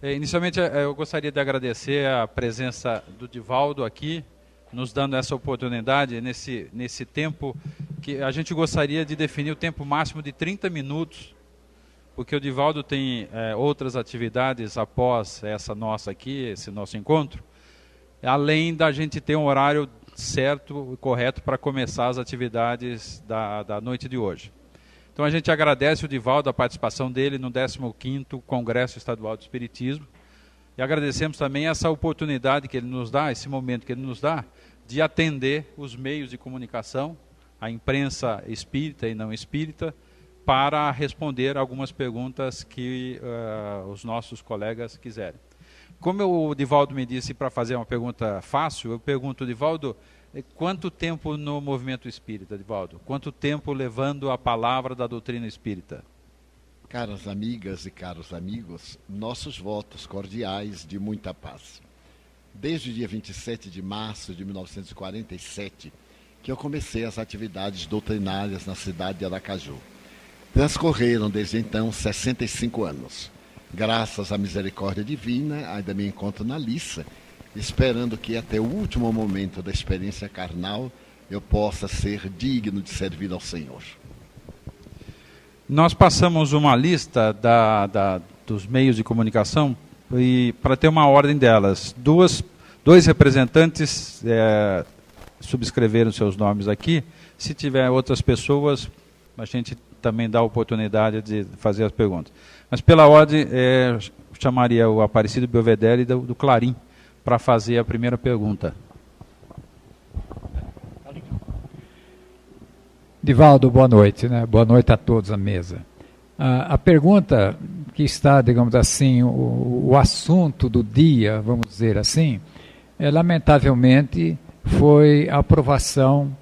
Inicialmente, eu gostaria de agradecer a presença do Divaldo aqui, nos dando essa oportunidade nesse tempo que a gente gostaria de definir o tempo máximo de 30 minutos, porque o Divaldo tem outras atividades após essa nossa aqui, esse nosso encontro, além da gente ter um horário certo e correto para começar as atividades da noite de hoje. Então a gente agradece o Divaldo, a participação dele no 15º Congresso Estadual do Espiritismo, e agradecemos também essa oportunidade que ele nos dá, esse momento que ele nos dá, de atender os meios de comunicação, a imprensa espírita e não espírita, para responder algumas perguntas que os nossos colegas quiserem. Como o Divaldo me disse para fazer uma pergunta fácil, eu pergunto, Divaldo, quanto tempo no movimento espírita, Divaldo? Quanto tempo levando a palavra da doutrina espírita? Caras amigas e caros amigos, nossos votos cordiais de muita paz. Desde o dia 27 de março de 1947, que eu comecei as atividades doutrinárias na cidade de Aracaju. Transcorreram desde então 65 anos. Graças à misericórdia divina, ainda me encontro na liça, esperando que até o último momento da experiência carnal eu possa ser digno de servir ao Senhor. Nós passamos uma lista dos meios de comunicação e para ter uma ordem delas. Dois representantes subscreveram seus nomes aqui. Se tiver outras pessoas, a gente também dá a oportunidade de fazer as perguntas. Mas pela ordem, chamaria o Aparecido Belvedere do Clarim para fazer a primeira pergunta. Divaldo, boa noite, né? Boa noite a todos à mesa. A pergunta que está, digamos assim, o assunto do dia, vamos dizer assim, lamentavelmente foi a aprovação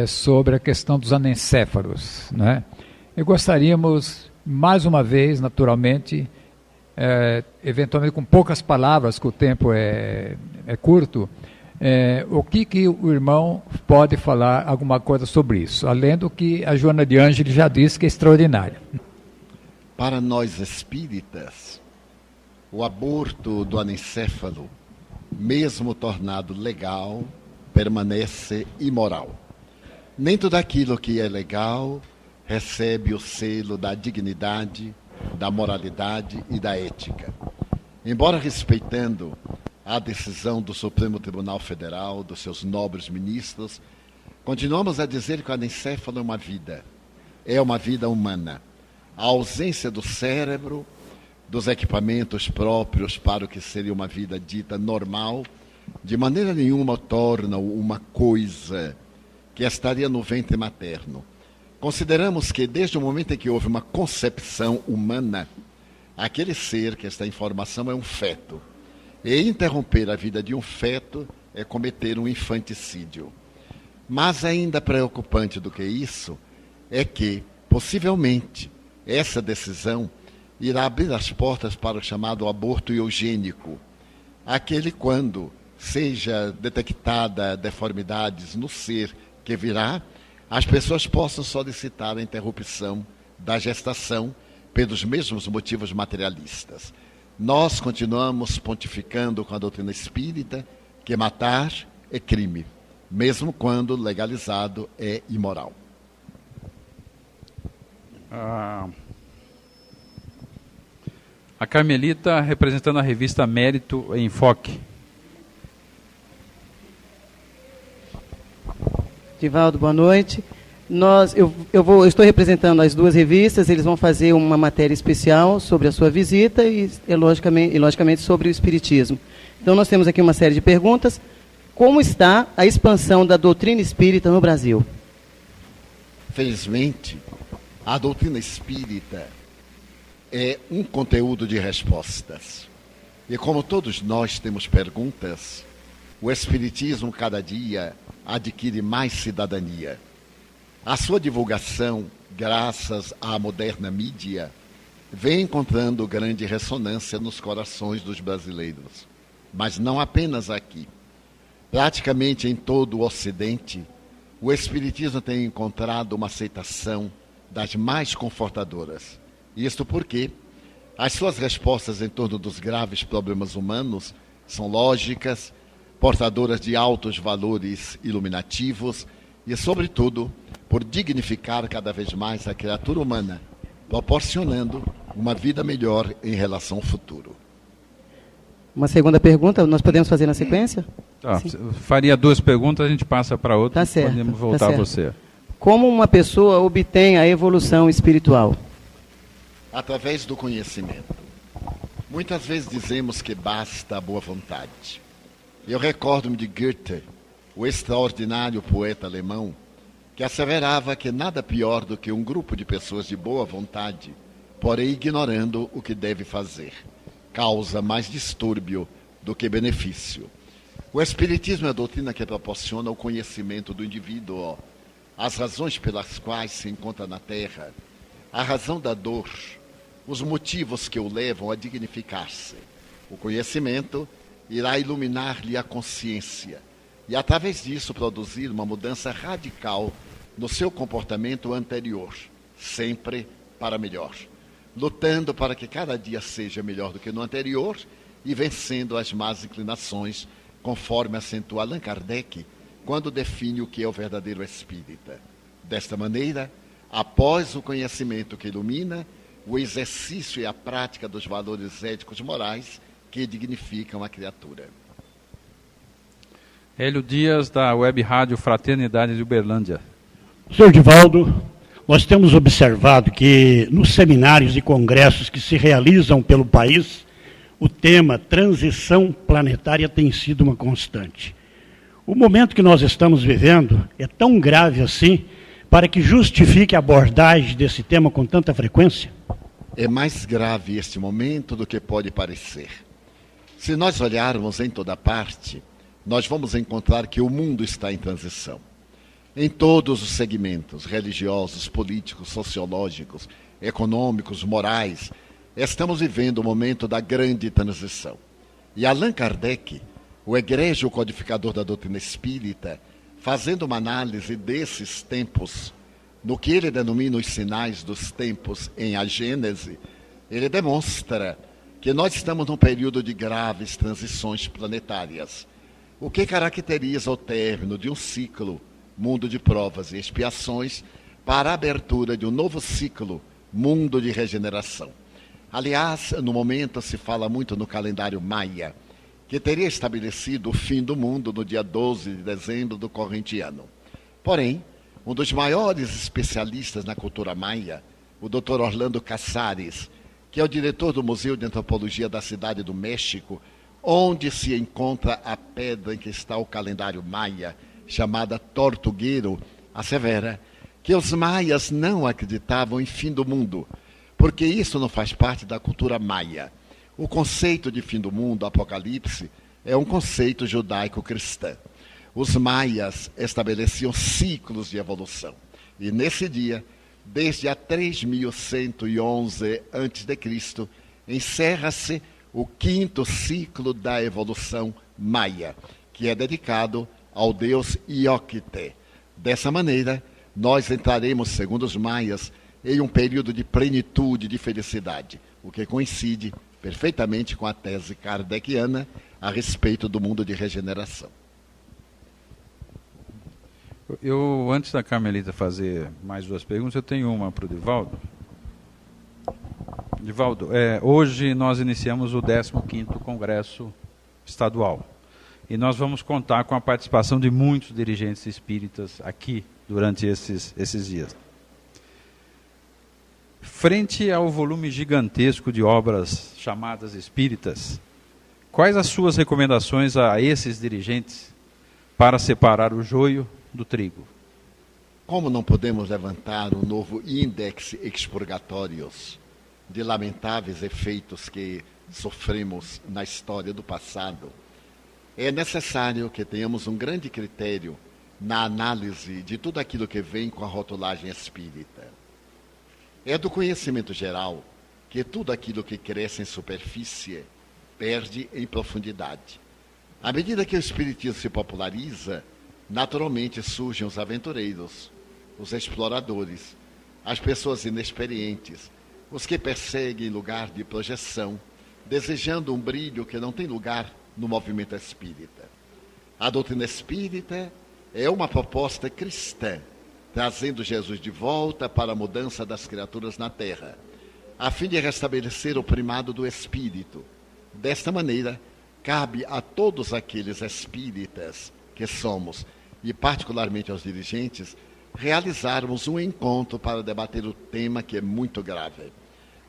sobre a questão dos anencéfalos, né? E gostaríamos, mais uma vez, naturalmente, eventualmente com poucas palavras, que o tempo é curto, o que o irmão pode falar alguma coisa sobre isso, além do que a Joana de Ângeles já disse, que é extraordinário. Para nós espíritas, o aborto do anencéfalo, mesmo tornado legal, permanece imoral. Nem tudo aquilo que é legal recebe o selo da dignidade, da moralidade e da ética. Embora respeitando a decisão do Supremo Tribunal Federal, dos seus nobres ministros, continuamos a dizer que o anencéfalo é uma vida humana. A ausência do cérebro, dos equipamentos próprios para o que seria uma vida dita normal, de maneira nenhuma torna-o uma coisa que estaria no ventre materno. Consideramos que desde o momento em que houve uma concepção humana, aquele ser que está em formação é um feto. E interromper a vida de um feto é cometer um infanticídio. Mas ainda preocupante do que isso é que, possivelmente, essa decisão irá abrir as portas para o chamado aborto eugênico, aquele quando seja detectada deformidades no ser que virá, as pessoas possam solicitar a interrupção da gestação pelos mesmos motivos materialistas. Nós continuamos pontificando com a doutrina espírita que matar é crime, mesmo quando legalizado é imoral. A Carmelita, representando a revista Mérito em Enfoque. Divaldo, boa noite. Eu estou representando as duas revistas, eles vão fazer uma matéria especial sobre a sua visita e logicamente sobre o Espiritismo. Então nós temos aqui uma série de perguntas. Como está a expansão da doutrina espírita no Brasil? Felizmente, a doutrina espírita é um conteúdo de respostas. E como todos nós temos perguntas, o Espiritismo cada dia adquire mais cidadania. A sua divulgação, graças à moderna mídia, vem encontrando grande ressonância nos corações dos brasileiros. Mas não apenas aqui. Praticamente em todo o Ocidente, o Espiritismo tem encontrado uma aceitação das mais confortadoras. Isto porque, As suas respostas em torno dos graves problemas humanos são lógicas, portadoras de altos valores iluminativos e, sobretudo, por dignificar cada vez mais a criatura humana, proporcionando uma vida melhor em relação ao futuro. Uma segunda pergunta, nós podemos fazer na sequência? Tá, faria 2 perguntas, a gente passa para outra. Tá certo, podemos voltar tá a você. Como uma pessoa obtém a evolução espiritual? Através do conhecimento. Muitas vezes dizemos que basta a boa vontade. Eu recordo-me de Goethe, o extraordinário poeta alemão, que asseverava que nada pior do que um grupo de pessoas de boa vontade, porém ignorando o que deve fazer, causa mais distúrbio do que benefício. O Espiritismo é a doutrina que proporciona o conhecimento do indivíduo, as razões pelas quais se encontra na Terra, a razão da dor, os motivos que o levam a dignificar-se. O conhecimento irá iluminar-lhe a consciência e, através disso, produzir uma mudança radical no seu comportamento anterior, sempre para melhor, lutando para que cada dia seja melhor do que no anterior e vencendo as más inclinações, conforme acentua Allan Kardec, quando define o que é o verdadeiro espírita. Desta maneira, após o conhecimento que ilumina, o exercício e a prática dos valores éticos morais que dignificam a criatura. Hélio Dias, da Web Rádio Fraternidade de Uberlândia. Senhor Divaldo, nós temos observado que nos seminários e congressos que se realizam pelo país, o tema transição planetária tem sido uma constante. O momento que nós estamos vivendo é tão grave assim para que justifique a abordagem desse tema com tanta frequência? É mais grave este momento do que pode parecer. Se nós olharmos em toda parte, nós vamos encontrar que o mundo está em transição. Em todos os segmentos, religiosos, políticos, sociológicos, econômicos, morais, estamos vivendo o momento da grande transição. E Allan Kardec, o egrégio codificador da doutrina espírita, fazendo uma análise desses tempos, no que ele denomina os sinais dos tempos em A Gênese, ele demonstra que nós estamos num período de graves transições planetárias, o que caracteriza o término de um ciclo, mundo de provas e expiações, para a abertura de um novo ciclo, mundo de regeneração. Aliás, no momento se fala muito no calendário maia, que teria estabelecido o fim do mundo no dia 12 de dezembro do corrente ano. Porém, um dos maiores especialistas na cultura maia, o Dr. Orlando Casares, que é o diretor do Museu de Antropologia da Cidade do México, onde se encontra a pedra em que está o calendário maia, chamada Tortuguero, assevera que os maias não acreditavam em fim do mundo, porque isso não faz parte da cultura maia. O conceito de fim do mundo, Apocalipse, é um conceito judaico-cristão. Os maias estabeleciam ciclos de evolução. E nesse dia, desde a 3111 a.C., encerra-se o 5º ciclo da evolução maia, que é dedicado ao deus Ioquite. Dessa maneira, nós entraremos, segundo os maias, em um período de plenitude, de felicidade, o que coincide perfeitamente com a tese kardeciana a respeito do mundo de regeneração. Eu, antes da Carmelita fazer mais 2 perguntas, eu tenho uma para o Divaldo. Divaldo, hoje nós iniciamos o 15º Congresso Estadual. E nós vamos contar com a participação de muitos dirigentes espíritas aqui durante esses dias. Frente ao volume gigantesco de obras chamadas espíritas, quais as suas recomendações a esses dirigentes para separar o joio do trigo? Como não podemos levantar um novo índice expurgatórios de lamentáveis efeitos que sofremos na história do passado, é necessário que tenhamos um grande critério na análise de tudo aquilo que vem com a rotulagem espírita. É do conhecimento geral que tudo aquilo que cresce em superfície perde em profundidade. À medida que o espiritismo se populariza, naturalmente surgem os aventureiros, os exploradores, as pessoas inexperientes, os que perseguem lugar de projeção, desejando um brilho que não tem lugar no movimento espírita. A doutrina espírita é uma proposta cristã, trazendo Jesus de volta para a mudança das criaturas na Terra, a fim de restabelecer o primado do espírito. Desta maneira, cabe a todos aqueles espíritas que somos, e particularmente aos dirigentes, realizarmos um encontro para debater o tema que é muito grave.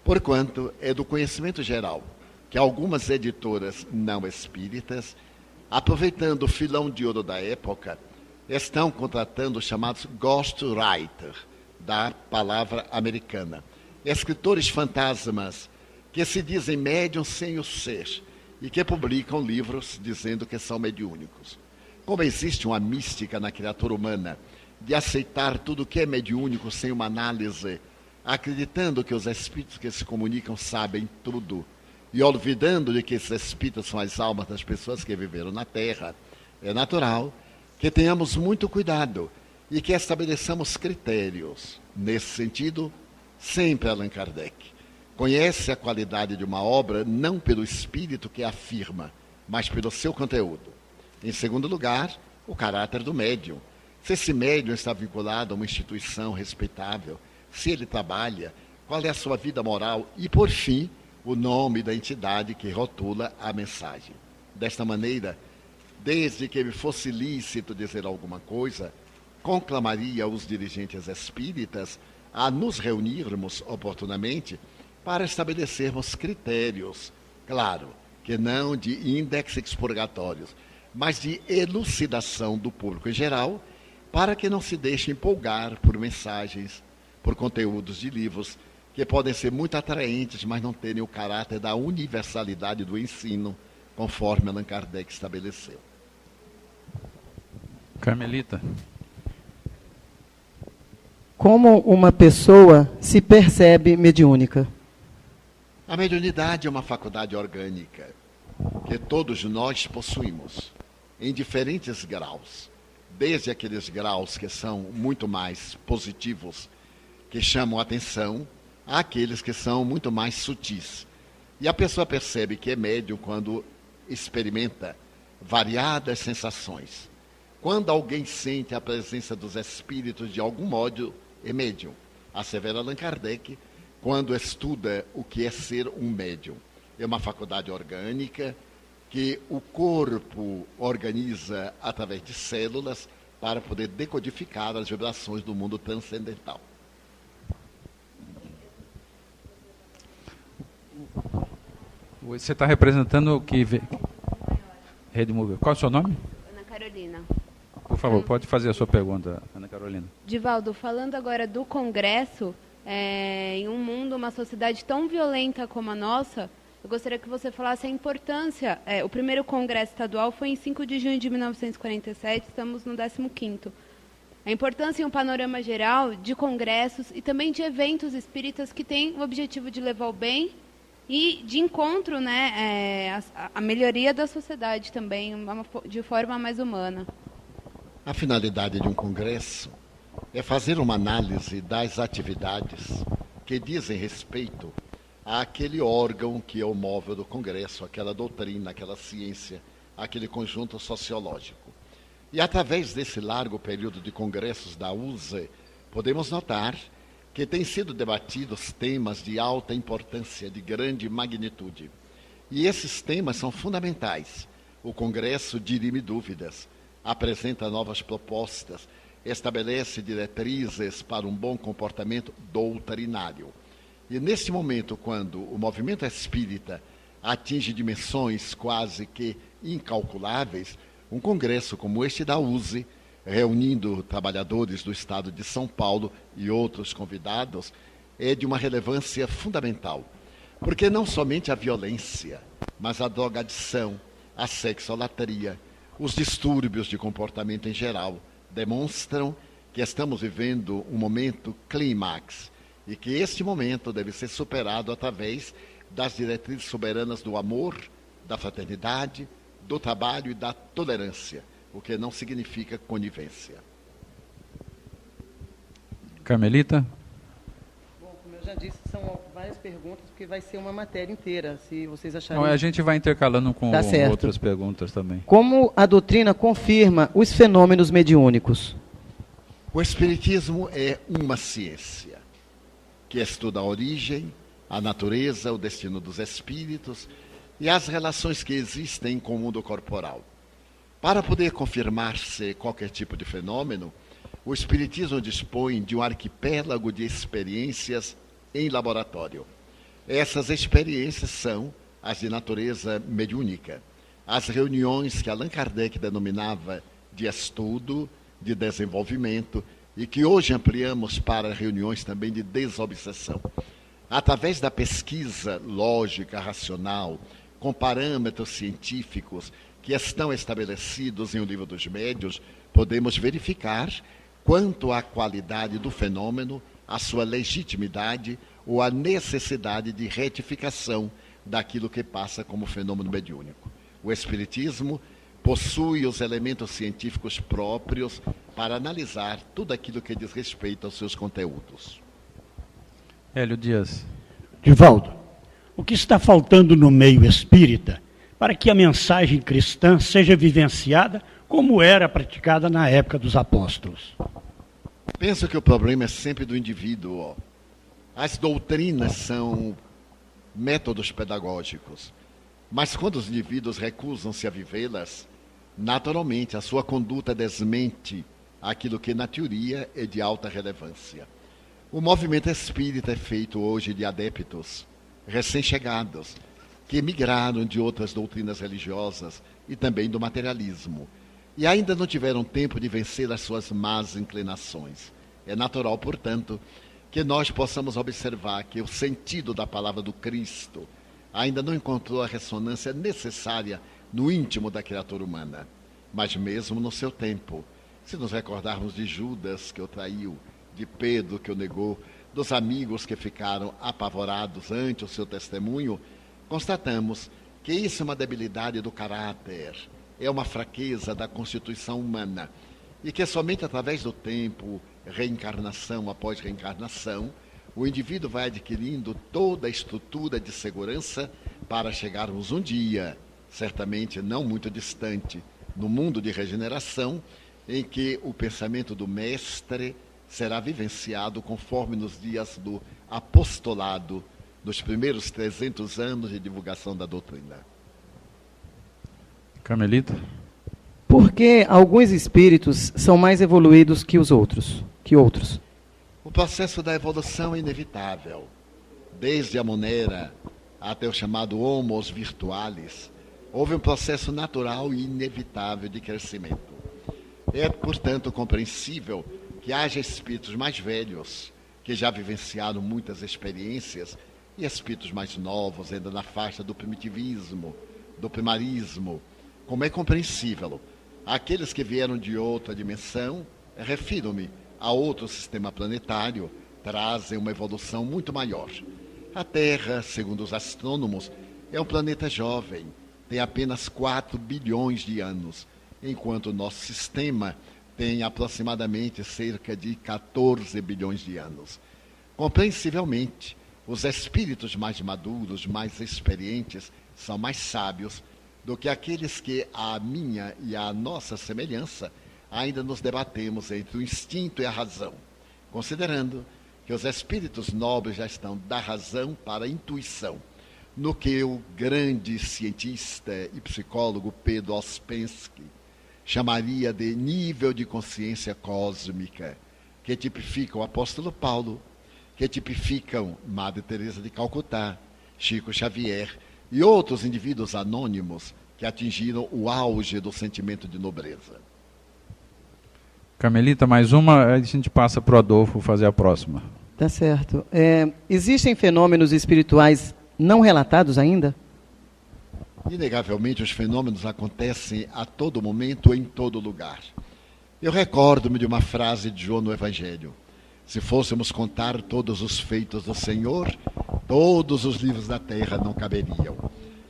Porquanto é do conhecimento geral que algumas editoras não espíritas, aproveitando o filão de ouro da época, estão contratando os chamados ghostwriter, da palavra americana, escritores fantasmas que se dizem médiums sem o ser e que publicam livros dizendo que são mediúnicos. Como existe uma mística na criatura humana de aceitar tudo que é mediúnico sem uma análise, acreditando que os espíritos que se comunicam sabem tudo e olvidando de que esses espíritos são as almas das pessoas que viveram na Terra, é natural que tenhamos muito cuidado e que estabeleçamos critérios. Nesse sentido, sempre Allan Kardec conhece a qualidade de uma obra não pelo espírito que afirma, mas pelo seu conteúdo. Em segundo lugar, o caráter do médium. Se esse médium está vinculado a uma instituição respeitável, se ele trabalha, qual é a sua vida moral e, por fim, o nome da entidade que rotula a mensagem. Desta maneira, desde que me fosse lícito dizer alguma coisa, conclamaria os dirigentes espíritas a nos reunirmos oportunamente para estabelecermos critérios, claro, que não de índex expurgatórios, mas de elucidação do público em geral, para que não se deixe empolgar por mensagens, por conteúdos de livros, que podem ser muito atraentes, mas não terem o caráter da universalidade do ensino, conforme Allan Kardec estabeleceu. Carmelita. Como uma pessoa se percebe mediúnica? A mediunidade é uma faculdade orgânica que todos nós possuímos, em diferentes graus, desde aqueles graus que são muito mais positivos, que chamam a atenção, àqueles que são muito mais sutis. E a pessoa percebe que é médium quando experimenta variadas sensações. Quando alguém sente a presença dos espíritos de algum modo, é médium. Assevera Allan Kardec, quando estuda o que é ser um médium. É uma faculdade orgânica que o corpo organiza através de células para poder decodificar as vibrações do mundo transcendental. Você está representando o que... Rede Mover. Qual é o seu nome? Ana Carolina. Por favor, pode fazer a sua pergunta, Ana Carolina. Divaldo, falando agora do Congresso, em um mundo, uma sociedade tão violenta como a nossa, eu gostaria que você falasse a importância. O primeiro Congresso Estadual foi em 5 de junho de 1947, estamos no 15º. A importância em um panorama geral de congressos e também de eventos espíritas que têm o objetivo de levar o bem e de encontro, né, a melhoria da sociedade também, de forma mais humana. A finalidade de um congresso é fazer uma análise das atividades que dizem respeito àquele órgão que é o móvel do congresso, aquela doutrina, aquela ciência, aquele conjunto sociológico. E através desse largo período de congressos da USE, podemos notar que têm sido debatidos temas de alta importância, de grande magnitude. E esses temas são fundamentais. O congresso dirime dúvidas, apresenta novas propostas, estabelece diretrizes para um bom comportamento doutrinário. E neste momento, quando o movimento espírita atinge dimensões quase que incalculáveis, um congresso como este da USE, reunindo trabalhadores do estado de São Paulo e outros convidados, é de uma relevância fundamental. Porque não somente a violência, mas a drogadição, a sexolatria, os distúrbios de comportamento em geral demonstram que estamos vivendo um momento clímax e que este momento deve ser superado através das diretrizes soberanas do amor, da fraternidade, do trabalho e da tolerância, o que não significa conivência. Carmelita? Bom, como já disse, são várias perguntas, porque vai ser uma matéria inteira, se vocês acharem. Então, a gente vai intercalando com outras perguntas também. Como a doutrina confirma os fenômenos mediúnicos? O Espiritismo é uma ciência que estuda a origem, a natureza, o destino dos espíritos e as relações que existem com o mundo corporal. Para poder confirmar-se qualquer tipo de fenômeno, o Espiritismo dispõe de um arquipélago de experiências em laboratório. Essas experiências são as de natureza mediúnica, as reuniões que Allan Kardec denominava de estudo, de desenvolvimento, e que hoje ampliamos para reuniões também de desobsessão. Através da pesquisa lógica, racional, com parâmetros científicos que estão estabelecidos em O Livro dos Médiuns, podemos verificar quanto à qualidade do fenômeno, a sua legitimidade ou a necessidade de retificação daquilo que passa como fenômeno mediúnico. O Espiritismo possui os elementos científicos próprios para analisar tudo aquilo que diz respeito aos seus conteúdos. Hélio Dias. Divaldo, o que está faltando no meio espírita para que a mensagem cristã seja vivenciada como era praticada na época dos apóstolos? Penso que o problema é sempre do indivíduo. As doutrinas são métodos pedagógicos, mas quando os indivíduos recusam-se a vivê-las, naturalmente a sua conduta desmente aquilo que na teoria é de alta relevância. O movimento espírita é feito hoje de adeptos recém-chegados, que emigraram de outras doutrinas religiosas e também do materialismo, e ainda não tiveram tempo de vencer as suas más inclinações. É natural, portanto, que nós possamos observar que o sentido da palavra do Cristo ainda não encontrou a ressonância necessária no íntimo da criatura humana, mas mesmo no seu tempo. Se nos recordarmos de Judas, que o traiu, de Pedro, que o negou, dos amigos que ficaram apavorados ante o seu testemunho, constatamos que isso é uma debilidade do caráter, é uma fraqueza da constituição humana, e que somente através do tempo, reencarnação após reencarnação, o indivíduo vai adquirindo toda a estrutura de segurança para chegarmos um dia, certamente não muito distante, no mundo de regeneração, em que o pensamento do mestre será vivenciado conforme nos dias do apostolado, dos primeiros 300 anos de divulgação da doutrina. Carmelita. Por que alguns espíritos são mais evoluídos que os outros? O processo da evolução é inevitável. Desde a Monera até o chamado Homos Virtualis, houve um processo natural e inevitável de crescimento. É, portanto, compreensível que haja espíritos mais velhos, que já vivenciaram muitas experiências, e espíritos mais novos, ainda na faixa do primitivismo, do primarismo. Como é compreensível, aqueles que vieram de outra dimensão, refiro-me a outro sistema planetário, trazem uma evolução muito maior. A Terra, segundo os astrônomos, é um planeta jovem, tem apenas 4 bilhões de anos, enquanto o nosso sistema tem aproximadamente cerca de 14 bilhões de anos. Compreensivelmente, os espíritos mais maduros, mais experientes, são mais sábios do que aqueles que, à minha e à nossa semelhança, ainda nos debatemos entre o instinto e a razão, considerando que os espíritos nobres já estão da razão para a intuição, no que o grande cientista e psicólogo Pedro Ouspensky chamaria de nível de consciência cósmica, que tipificam o apóstolo Paulo, que tipificam Madre Teresa de Calcutá, Chico Xavier e outros indivíduos anônimos que atingiram o auge do sentimento de nobreza. Carmelita, mais uma, aí a gente passa para o Adolfo fazer a próxima. Tá certo. Existem fenômenos espirituais não relatados ainda? Inegavelmente, os fenômenos acontecem a todo momento, em todo lugar. Eu recordo-me de uma frase de João no Evangelho: se fôssemos contar todos os feitos do Senhor, todos os livros da terra não caberiam.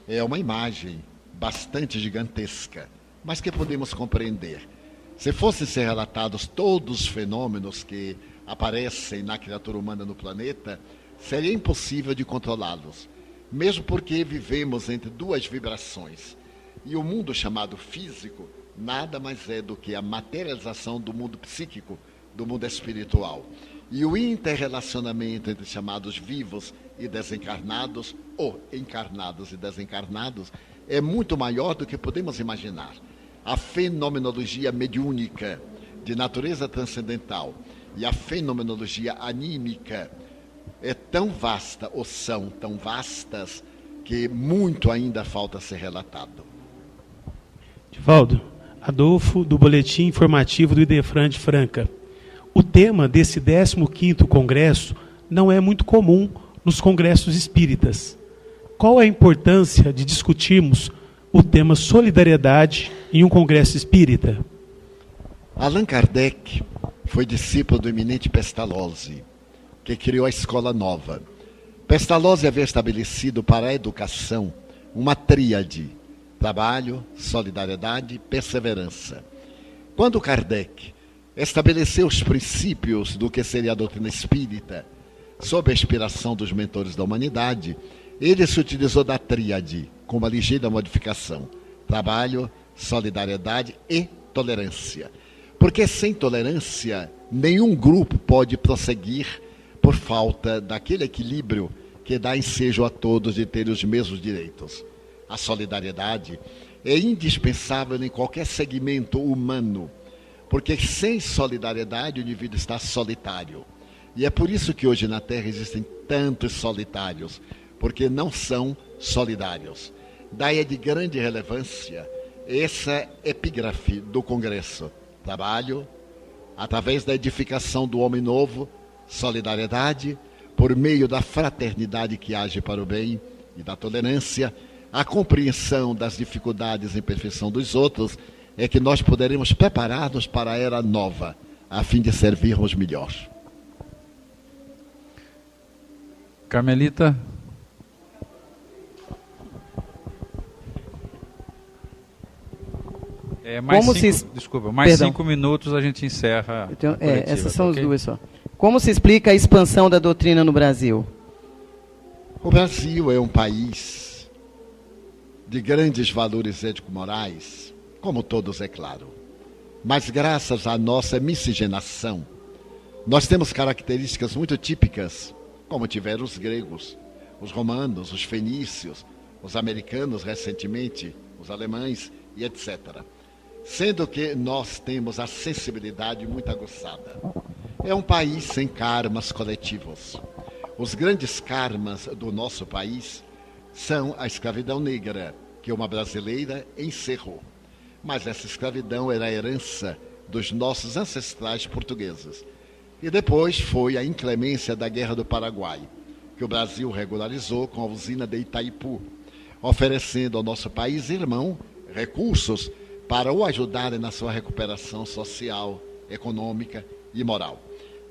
É uma imagem bastante gigantesca, mas que podemos compreender. Se fossem ser relatados todos os fenômenos que aparecem na criatura humana no planeta, seria impossível de controlá-los, mesmo porque vivemos entre duas vibrações. E o mundo chamado físico nada mais é do que a materialização do mundo psíquico, do mundo espiritual. E o interrelacionamento entre chamados vivos e desencarnados, ou encarnados e desencarnados, é muito maior do que podemos imaginar. A fenomenologia mediúnica de natureza transcendental e a fenomenologia anímica é tão vasta, ou são tão vastas, que muito ainda falta ser relatado. Divaldo, Adolfo, do Boletim Informativo do Idefran de Franca. O tema desse 15º Congresso não é muito comum nos congressos espíritas. Qual a importância de discutirmos o tema solidariedade em um congresso espírita? Allan Kardec foi discípulo do eminente Pestalozzi, que criou a Escola Nova. Pestalozzi havia estabelecido para a educação uma tríade: trabalho, solidariedade e perseverança. Quando Kardec estabeleceu os princípios do que seria a doutrina espírita, sob a inspiração dos mentores da humanidade, ele se utilizou da tríade com uma ligeira modificação: trabalho, solidariedade e tolerância. Porque sem tolerância, nenhum grupo pode prosseguir por falta daquele equilíbrio que dá ensejo a todos de ter os mesmos direitos. A solidariedade é indispensável em qualquer segmento humano, porque sem solidariedade o indivíduo está solitário. E é por isso que hoje na Terra existem tantos solitários, porque não são solidários. Daí é de grande relevância essa epígrafe do Congresso: trabalho, através da edificação do homem novo; solidariedade, por meio da fraternidade que age para o bem; e da tolerância, a compreensão das dificuldades e imperfeição dos outros, é que nós poderemos preparar-nos para a era nova, a fim de servirmos melhor. Carmelita. Mais 5 minutos a gente encerra. Então, essas são okay? As duas só. Como se explica a expansão da doutrina no Brasil? O Brasil é um país de grandes valores ético-morais, como todos, é claro. Mas graças à nossa miscigenação, nós temos características muito típicas, como tiveram os gregos, os romanos, os fenícios, os americanos recentemente, os alemães e etc. Sendo que nós temos a sensibilidade muito aguçada. É um país sem karmas coletivos. Os grandes karmas do nosso país são a escravidão negra, que uma brasileira encerrou. Mas essa escravidão era a herança dos nossos ancestrais portugueses. E depois foi a inclemência da Guerra do Paraguai, que o Brasil regularizou com a usina de Itaipu, oferecendo ao nosso país irmão recursos para o ajudarem na sua recuperação social, econômica e moral.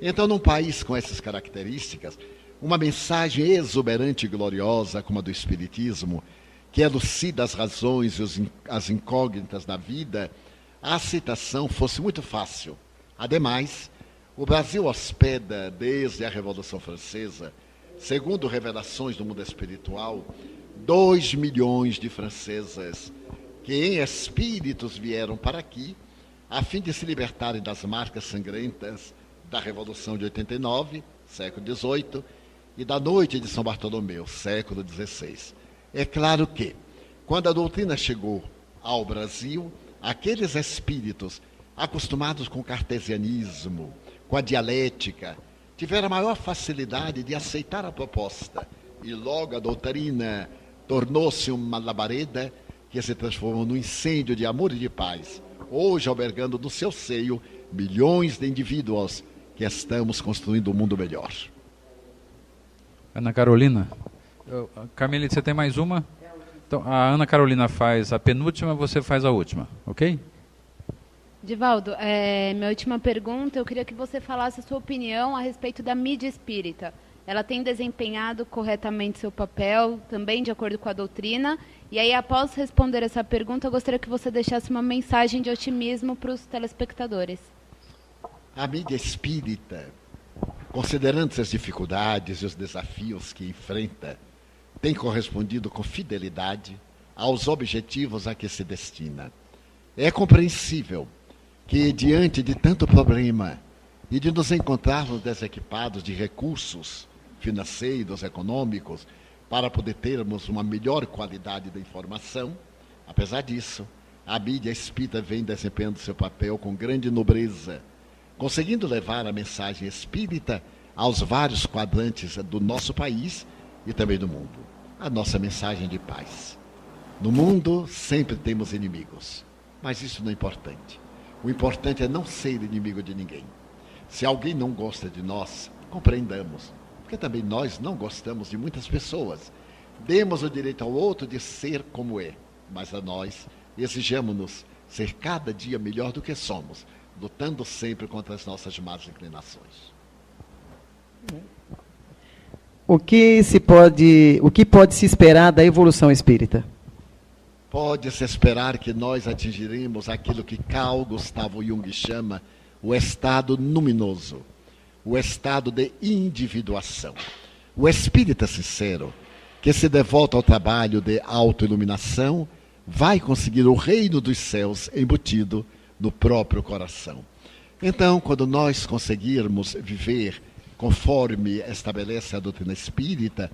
Então, num país com essas características, uma mensagem exuberante e gloriosa como a do Espiritismo, que elucida as razões e as incógnitas da vida, a aceitação fosse muito fácil. Ademais, o Brasil hospeda, desde a Revolução Francesa, segundo revelações do mundo espiritual, 2 milhões de francesas que em espíritos vieram para aqui, a fim de se libertarem das marcas sangrentas da Revolução de 89, século XVIII, e da Noite de São Bartolomeu, século XVI. É claro que, quando a doutrina chegou ao Brasil, aqueles espíritos acostumados com o cartesianismo, com a dialética, tiveram a maior facilidade de aceitar a proposta, e logo a doutrina tornou-se uma labareda que se transformou num incêndio de amor e de paz, hoje albergando no seu seio milhões de indivíduos que estamos construindo um mundo melhor. Ana Carolina. Camila, você tem mais uma? Então, a Ana Carolina faz a penúltima, você faz a última, ok? Divaldo, minha última pergunta, eu queria que você falasse a sua opinião a respeito da mídia espírita. Ela tem desempenhado corretamente seu papel, também de acordo com a doutrina? E aí, após responder essa pergunta, eu gostaria que você deixasse uma mensagem de otimismo para os telespectadores. A mídia espírita considerando as dificuldades e os desafios que enfrenta, tem correspondido com fidelidade aos objetivos a que se destina. É compreensível que, diante de tanto problema e de nos encontrarmos desequipados de recursos financeiros, econômicos, para poder termos uma melhor qualidade da informação, apesar disso, a mídia espírita vem desempenhando seu papel com grande nobreza, conseguindo levar a mensagem espírita aos vários quadrantes do nosso país e também do mundo. A nossa mensagem de paz. No mundo sempre temos inimigos, mas isso não é importante. O importante é não ser inimigo de ninguém. Se alguém não gosta de nós, compreendamos, porque também nós não gostamos de muitas pessoas. Demos o direito ao outro de ser como é, mas a nós exijamos-nos ser cada dia melhor do que somos, lutando sempre contra as nossas más inclinações. O que pode se esperar da evolução espírita? Pode-se esperar que nós atingiremos aquilo que Carl Gustavo Jung chama o estado luminoso, o estado de individuação. O espírita sincero, que se devota ao trabalho de autoiluminação, vai conseguir o reino dos céus embutido no próprio coração. Então, quando nós conseguirmos viver conforme estabelece a doutrina espírita,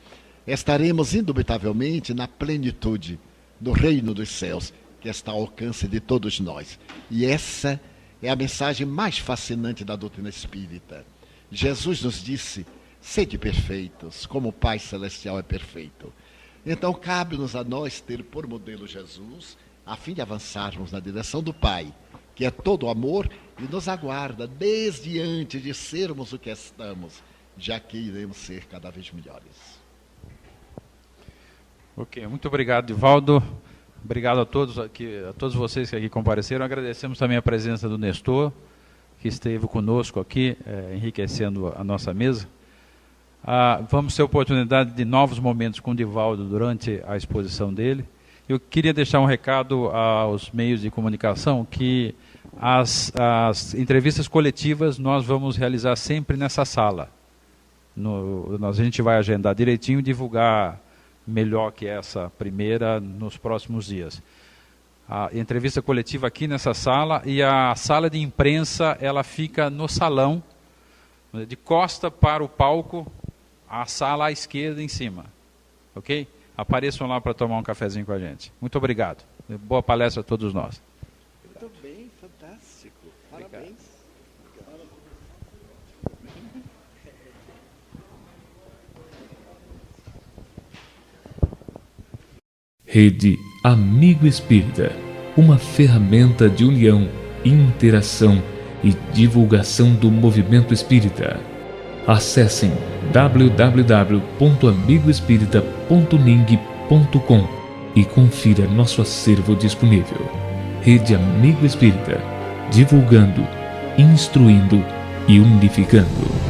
estaremos indubitavelmente na plenitude do reino dos céus, que está ao alcance de todos nós. E essa é a mensagem mais fascinante da doutrina espírita. Jesus nos disse: sede perfeitos, como o Pai Celestial é perfeito. Então, cabe-nos a nós ter por modelo Jesus, a fim de avançarmos na direção do Pai, que é todo amor e nos aguarda desde antes de sermos o que estamos, já que iremos ser cada vez melhores. Ok, muito obrigado, Divaldo. Obrigado a todos vocês que aqui compareceram. Agradecemos também a presença do Nestor, que esteve conosco aqui, enriquecendo a nossa mesa. Vamos ter oportunidade de novos momentos com o Divaldo durante a exposição dele. Eu queria deixar um recado aos meios de comunicação que as entrevistas coletivas nós vamos realizar sempre nessa sala. A gente vai agendar direitinho e divulgar melhor que essa primeira nos próximos dias. A entrevista coletiva aqui nessa sala, e a sala de imprensa ela fica no salão, de costa para o palco, a sala à esquerda em cima. Ok? Apareçam lá para tomar um cafezinho com a gente. Muito obrigado. Boa palestra a todos nós. Muito bem, fantástico. Parabéns. Rede Amigo Espírita, uma ferramenta de união, interação e divulgação do movimento espírita. Acessem www.amigoespírita.ning.com e confira nosso acervo disponível. Rede Amigo Espírita, divulgando, instruindo e unificando.